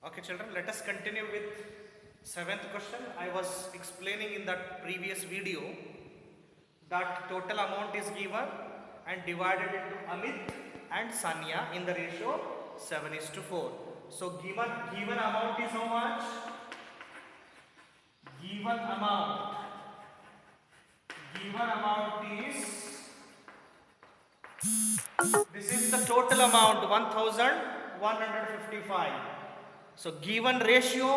Okay, children, let us continue with seventh question. I was explaining in that previous video that total amount is given and divided into Amit and Sanya in the ratio 7:4. So given amount is how much? Given amount is, this is the total amount 1155. So given ratio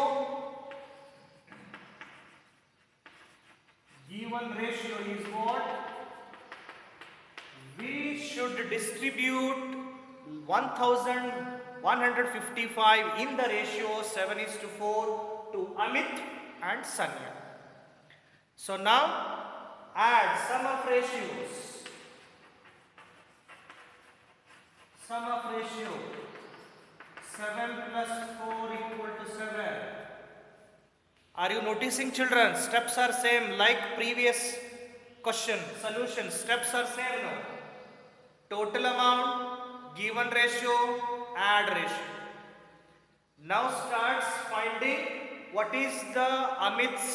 is what? We should distribute 1155 in the ratio 7:4 to Amit and Sanya. So now add sum of ratios. Sum of ratio 7 plus 4 equal to 7. Are you noticing, children? Steps are same like previous question. Solution steps are same now. Total amount, given ratio, add ratio. Now starts finding what is the Amit's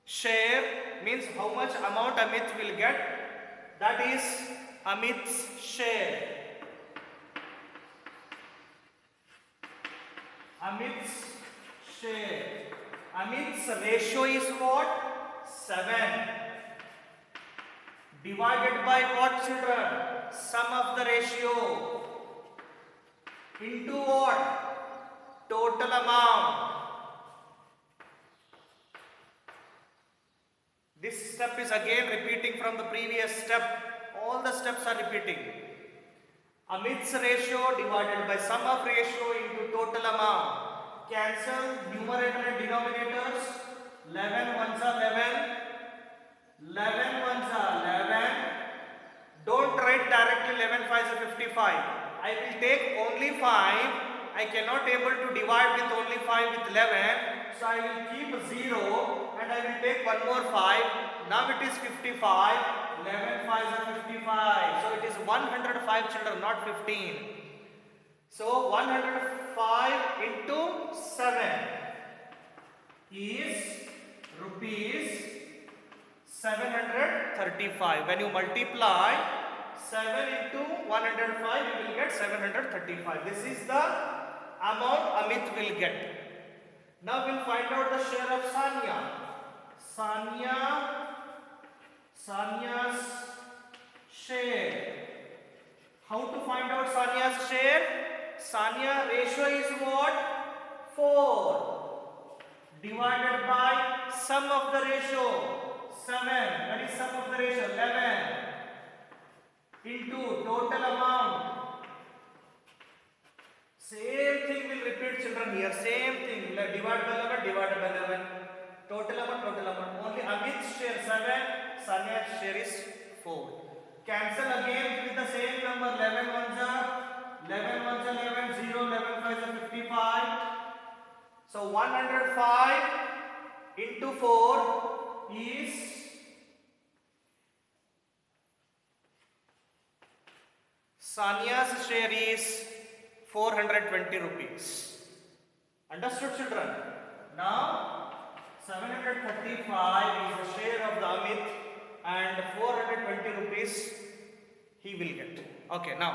share, means how much amount Amit will get. That is Amit's share. Amit's share. Amit's ratio is what? 7. Divided by what, children? Sum of the ratio. Into what? Total amount. This step is again repeating from the previous step. All the steps are repeating. Amit's ratio divided by sum of ratio into total amount. Cancel numerator and denominators. 11 ones are 11. 11 ones are 11. Don't write directly 11 5s are 55. I will take only 5. I cannot able to divide with only 5 with 11. So I will keep 0 and I will take one more 5. Now it is 55. 11 5s are 55. So it is 105, children, not 15. So 105 into 7 is rupees 735. When you multiply 7 into 105, you will get 735. This is the amount Amit will get. Now we will find out the share of Sanya. Sanya's share. How to find out Sanya's share? Sanya ratio is what? 4. Divided by sum of the ratio 7. That is sum of the ratio 11. Into total amount. Same thing will repeat, children, here. Same thing. Divide by 11, divided by 11. Total amount. Only Amit's share 7. Sanya's share is 4. Cancel again with the same number. 11 ones are 11, 0, 11 5s are 55. So 105 into 4 is Sanya's share is 420 rupees. Understood, children? Now 735 is the share of the Amit and 420 rupees he will get. Okay, now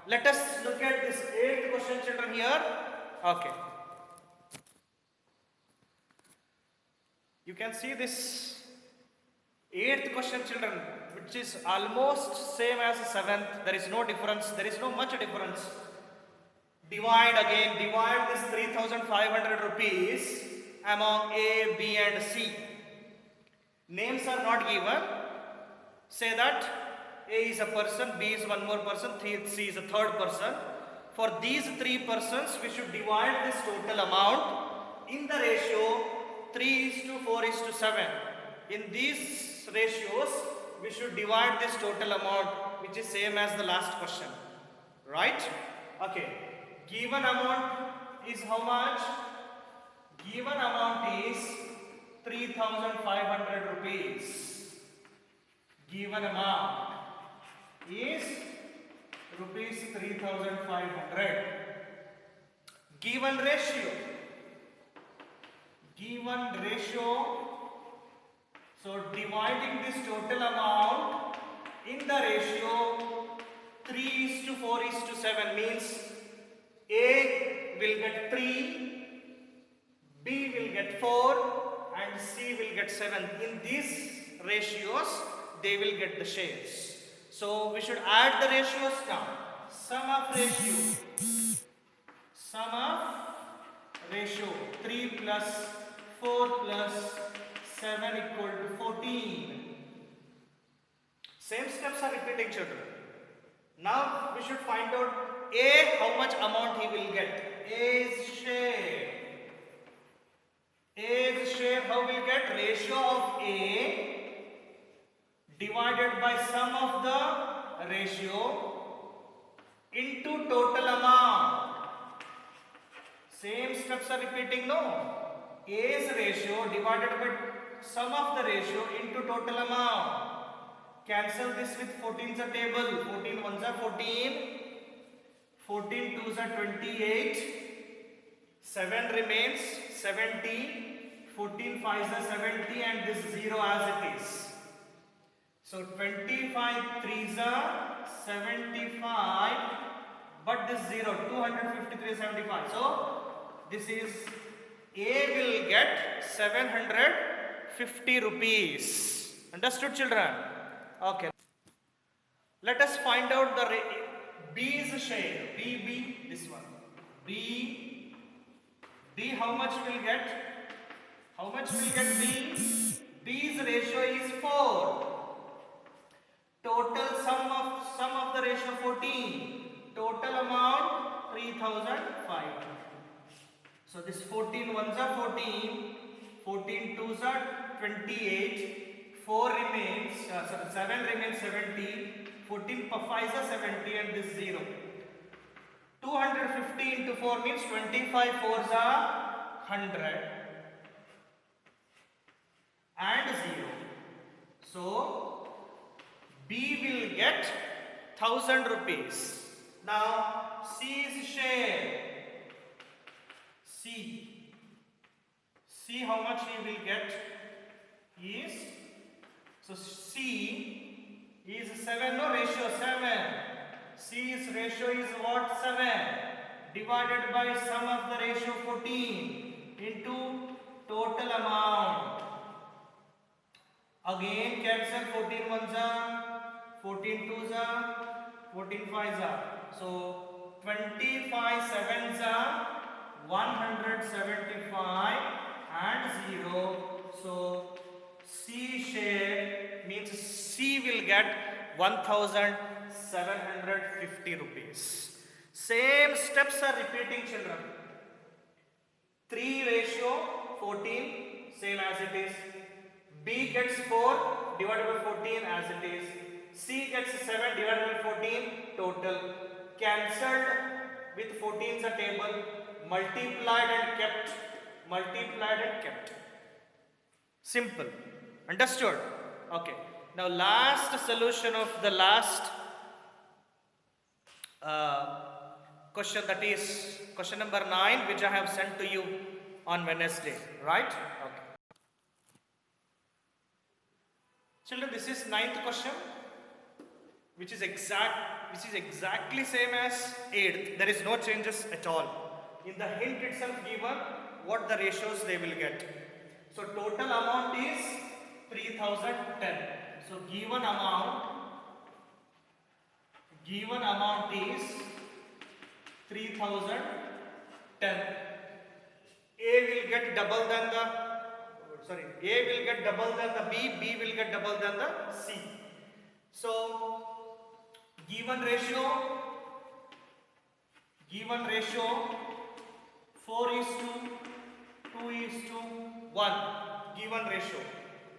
let us look at this 8th question, children, here. Okay. You can see this 8th question, children, which is almost same as 7th. There is no difference. There is no much difference. Divide this 3,500 rupees among A, B and C. Names are not given. Say that A is a person, B is one more person, C is a third person. For these 3 persons, we should divide this total amount in the ratio 3:4:7. In these ratios, we should divide this total amount, which is same as the last question. Right? Okay. Given amount is how much? Given amount is 3,500 rupees. Given amount is rupees 3,500. given ratio, so dividing this total amount in the ratio 3:4:7 means A will get 3, B will get 4 and C will get 7. In these ratios they will get the shares. So we should add the ratios now. Sum of ratio 3 plus 4 plus 7 equal to 14. Same steps are repeating, children. Now we should find out A, how much amount he will get. A's share, how will get? Ratio of A divided by sum of the ratio into total amount. Same steps are repeating, no? A's ratio divided by sum of the ratio into total amount. Cancel this with 14's a table. 14 ones are 14. 14 twos are 28. 7 remains 70. 14 fives are 70 and this 0 as it is. So 25 threes are 75, but this 0, 253 75. So this is A will get 750 rupees. Understood, children? Okay. Let us find out the B's share. B, this one. B, how much will get? How much will get B? B's ratio is 4. Total sum of the ratio 14. Total amount 3005. So this 14 ones are 14. 14 twos are 28. 4 remains, 7 remains 70. 14 5s are 70 and this 0. 250 into 4 means 25 4s are 100 and 0. So B will get 1000 rupees. Now C's share. C how much he will get is, so C is 7, no, ratio 7. C's ratio is what? 7 divided by sum of the ratio 14 into total amount. Again cancel 14 ones are 14 twos are 14 fives are. So 25 sevens are 175 and 0. So C share means C will get 1750 rupees. Same steps are repeating, children. 3 ratio 14, same as it is. B gets 4 divided by 14 as it is. C gets 7 divided by 14 total. Cancelled with 14's a table. Multiplied and kept. Simple. Understood? Okay. Now last solution of the last question, that is question number 9, which I have sent to you on Wednesday. Right? Okay. Children, this is 9th question, which is exactly same as 8th. There is no changes at all. In the hint itself given what the ratios they will get. So total amount is 3010. So given amount is 3010. A will get double than the B will get double than the C. So given ratio 4:2:1 given ratio.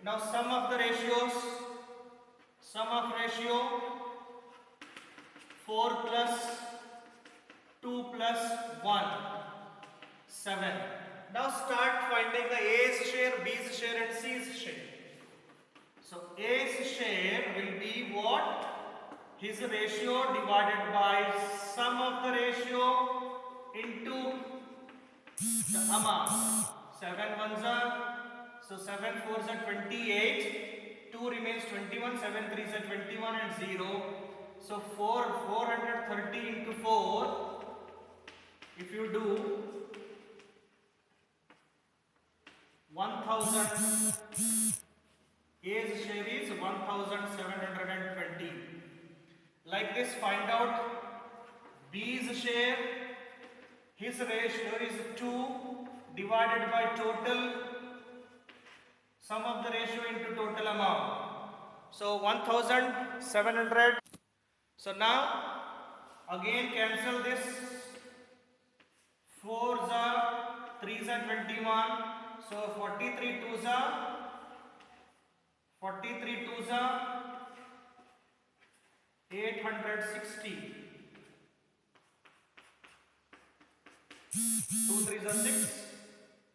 Now sum of ratio 4 plus 2 plus 1 7. Now start finding the A's share, B's share and C's share. So A's share will be what? His ratio divided by sum of the ratio into amount. 7 ones are, so 7 fours are 28, 2 remains 21, 7 threes are 21 and 0. So 430 into 4, if you do 1000, A's share is 1720. Like this, find out B's share. His ratio is 2 divided by total, sum of the ratio into total amount. So 1700. So now again cancel this. 4s are, 3s are 21. So 43 2s are 860. 2 3s are 6,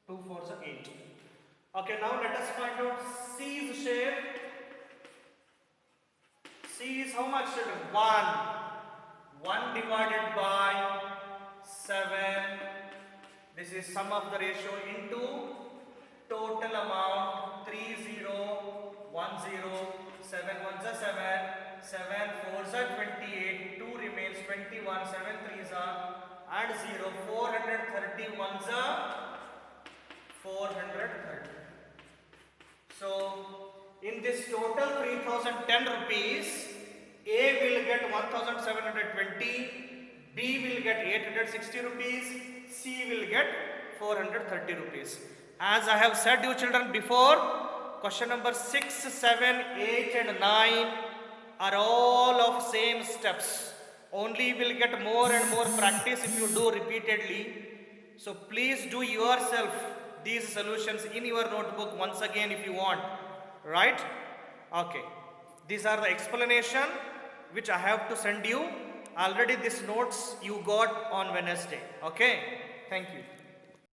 2 4s are 8. Okay, now let us find out C's share. C is how much? 1. 1 divided by 7. This is sum of the ratio into total amount. 3010. 7 1s are 7. 7 4s are 28. 2 remains 21. 7 3s are and 0. 430 ones are 430. So in this total 3010 rupees, A will get 1720, B will get 860 rupees, C will get 430 rupees. As I have said you children before, question number 6, 7, 8 and 9 are all of same steps. Only will get more and more practice if you do repeatedly. So please do yourself these solutions in your notebook once again if you want. Right? Okay. These are the explanation which I have to send you. Already these notes you got on Wednesday. Okay? Thank you.